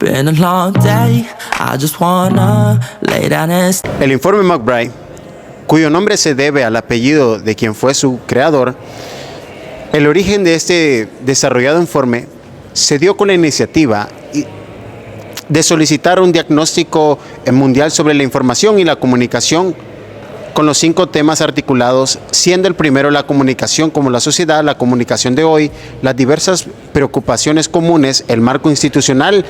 Been a long day, I just wanna lay down and... El informe McBride, cuyo nombre se debe al apellido de quien fue su creador, el origen de este desarrollado informe se dio con la iniciativa de solicitar un diagnóstico mundial sobre la información y la comunicación con los 5 temas articulados, siendo el primero la comunicación como la sociedad, la comunicación de hoy, las diversas preocupaciones comunes, el marco institucional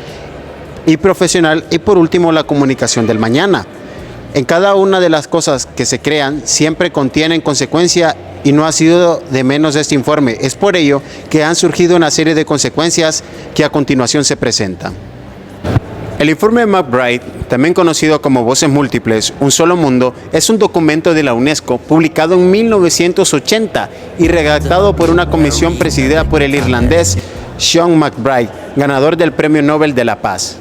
y profesional y por último la comunicación del mañana. En cada una de las cosas que se crean siempre contienen consecuencia y no ha sido de menos este informe. Es por ello que han surgido una serie de consecuencias que a continuación se presentan. El informe McBride, también conocido como Voces Múltiples, Un Solo Mundo, es un documento de la UNESCO publicado en 1980 y redactado por una comisión presidida por el irlandés Sean McBride, ganador del Premio Nobel de la Paz.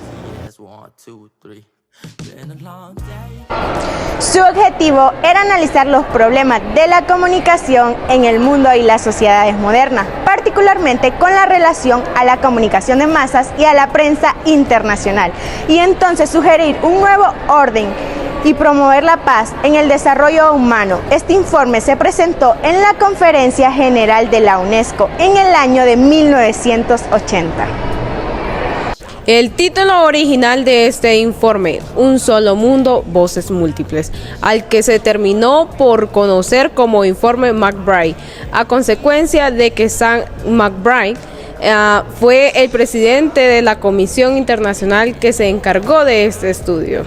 Su objetivo era analizar los problemas de la comunicación en el mundo y las sociedades modernas, particularmente con la relación a la comunicación de masas y a la prensa internacional, y entonces sugerir un nuevo orden y promover la paz en el desarrollo humano. Este informe se presentó en la Conferencia General de la UNESCO en el año de 1980. El título original de este informe, Un Solo Mundo, Voces Múltiples, al que se terminó por conocer como Informe McBride, a consecuencia de que Sam McBride fue el presidente de la Comisión Internacional que se encargó de este estudio.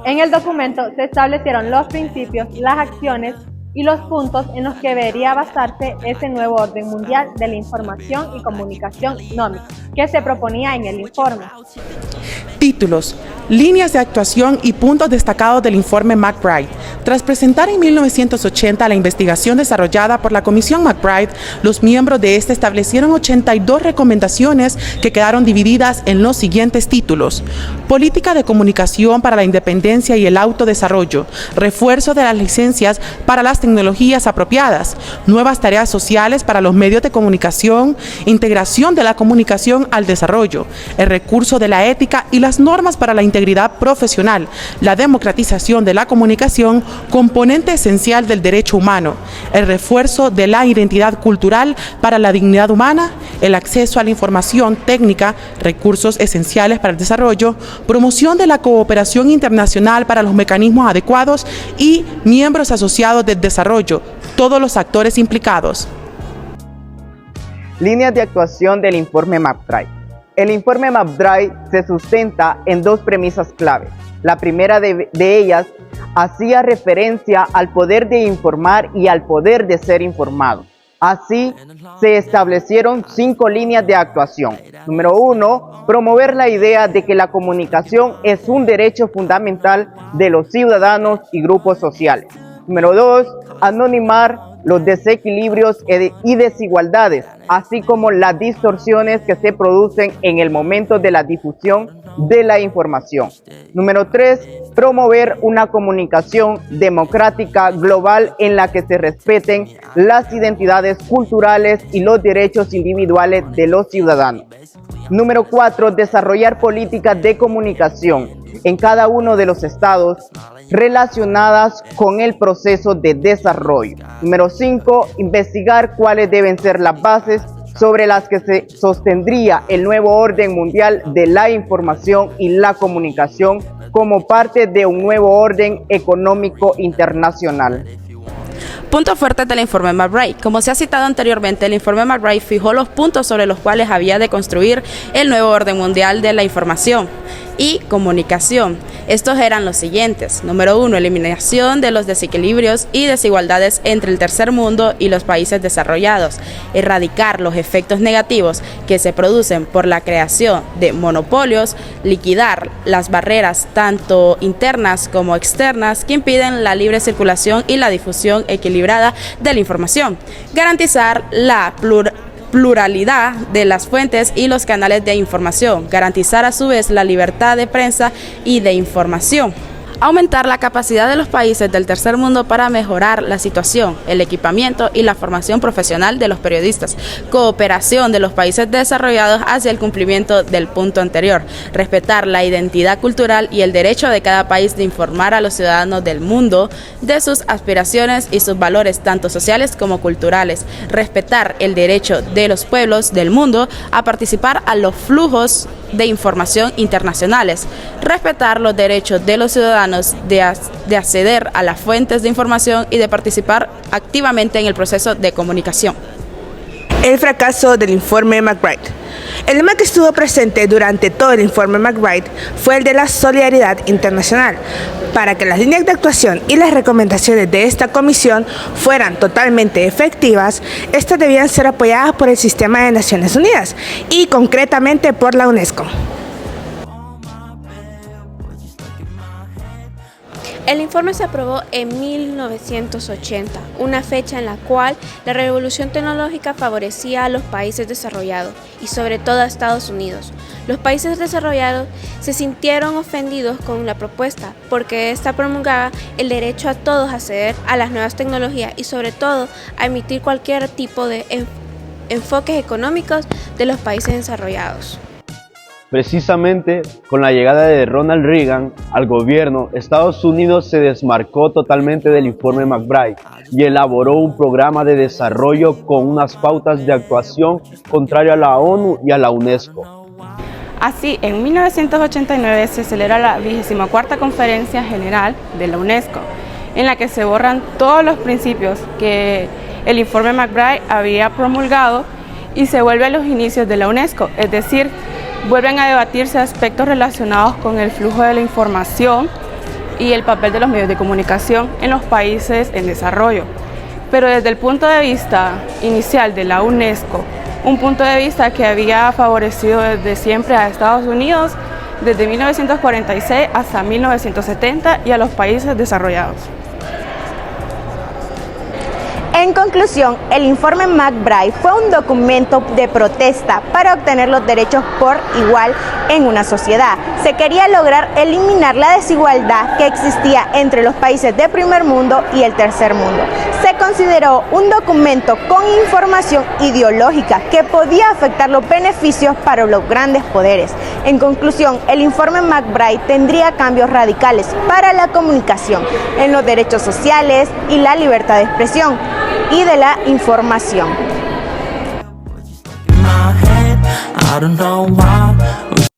En el documento se establecieron los principios, las acciones y los puntos en los que debería basarse ese nuevo orden mundial de la información y comunicación NOMI, que se proponía en el informe. Títulos, líneas de actuación y puntos destacados del informe McBride. Tras presentar en 1980 la investigación desarrollada por la Comisión McBride, los miembros de este establecieron 82 recomendaciones que quedaron divididas en los siguientes títulos: política de comunicación para la independencia y el autodesarrollo, refuerzo de las licencias para las tecnologías apropiadas, nuevas tareas sociales para los medios de comunicación, integración de la comunicación al desarrollo, el recurso de la ética y las normas para la integridad profesional, la democratización de la comunicación, componente esencial del derecho humano, el refuerzo de la identidad cultural para la dignidad humana, el acceso a la información técnica, recursos esenciales para el desarrollo, promoción de la cooperación internacional para los mecanismos adecuados y miembros asociados del desarrollo, todos los actores implicados. Líneas de actuación del informe McBride. El informe McBride se sustenta en 2 premisas clave. La primera de ellas hacía referencia al poder de informar y al poder de ser informado. Así, se establecieron 5 líneas de actuación. Número 1, promover la idea de que la comunicación es un derecho fundamental de los ciudadanos y grupos sociales. Número 2, anonimar los desequilibrios y desigualdades, así como las distorsiones que se producen en el momento de la difusión de la información. Número 3, promover una comunicación democrática global en la que se respeten las identidades culturales y los derechos individuales de los ciudadanos. Número 4, desarrollar políticas de comunicación en cada uno de los estados relacionadas con el proceso de desarrollo. Número 5, investigar cuáles deben ser las bases sobre las que se sostendría el nuevo orden mundial de la información y la comunicación como parte de un nuevo orden económico internacional. Puntos fuertes del informe McBride. Como se ha citado anteriormente, el informe McBride fijó los puntos sobre los cuales había de construir el nuevo orden mundial de la información y comunicación. Estos eran los siguientes. Número 1, eliminación de los desequilibrios y desigualdades entre el tercer mundo y los países desarrollados. Erradicar los efectos negativos que se producen por la creación de monopolios. Liquidar las barreras tanto internas como externas que impiden la libre circulación y la difusión equilibrada de la información. Garantizar la pluralidad de las fuentes y los canales de información, garantizar a su vez la libertad de prensa y de información. aumentar la capacidad de los países del tercer mundo para mejorar la situación, el equipamiento y la formación profesional de los periodistas, cooperación de los países desarrollados hacia el cumplimiento del punto anterior, respetar la identidad cultural y el derecho de cada país de informar a los ciudadanos del mundo de sus aspiraciones y sus valores tanto sociales como culturales, respetar el derecho de los pueblos del mundo a participar a los flujos de información internacionales, respetar los derechos de los ciudadanos de acceder a las fuentes de información y de participar activamente en el proceso de comunicación. El fracaso del informe McBride. El lema que estuvo presente durante todo el informe McBride fue el de la solidaridad internacional. Para que las líneas de actuación y las recomendaciones de esta comisión fueran totalmente efectivas, estas debían ser apoyadas por el sistema de Naciones Unidas y concretamente por la UNESCO. El informe se aprobó en 1980, una fecha en la cual la revolución tecnológica favorecía a los países desarrollados y sobre todo a Estados Unidos. Los países desarrollados se sintieron ofendidos con la propuesta porque esta promulgaba el derecho a todos a acceder a las nuevas tecnologías y sobre todo a emitir cualquier tipo de enfoques económicos de los países desarrollados. Precisamente con la llegada de Ronald Reagan al gobierno, Estados Unidos se desmarcó totalmente del informe McBride y elaboró un programa de desarrollo con unas pautas de actuación contrario a la ONU y a la UNESCO. Así, en 1989 se celebra la 24ª Conferencia General de la UNESCO, en la que se borran todos los principios que el informe McBride había promulgado y se vuelve a los inicios de la UNESCO, es decir, vuelven a debatirse aspectos relacionados con el flujo de la información y el papel de los medios de comunicación en los países en desarrollo. Pero desde el punto de vista inicial de la UNESCO, un punto de vista que había favorecido desde siempre a Estados Unidos, desde 1946 hasta 1970 y a los países desarrollados. En conclusión, el informe McBride fue un documento de protesta para obtener los derechos por igual en una sociedad. Se quería lograr eliminar la desigualdad que existía entre los países de primer mundo y el tercer mundo. Se consideró un documento con información ideológica que podía afectar los beneficios para los grandes poderes. En conclusión, el informe McBride tendría cambios radicales para la comunicación, en los derechos sociales y la libertad de expresión y de la información. I don't know why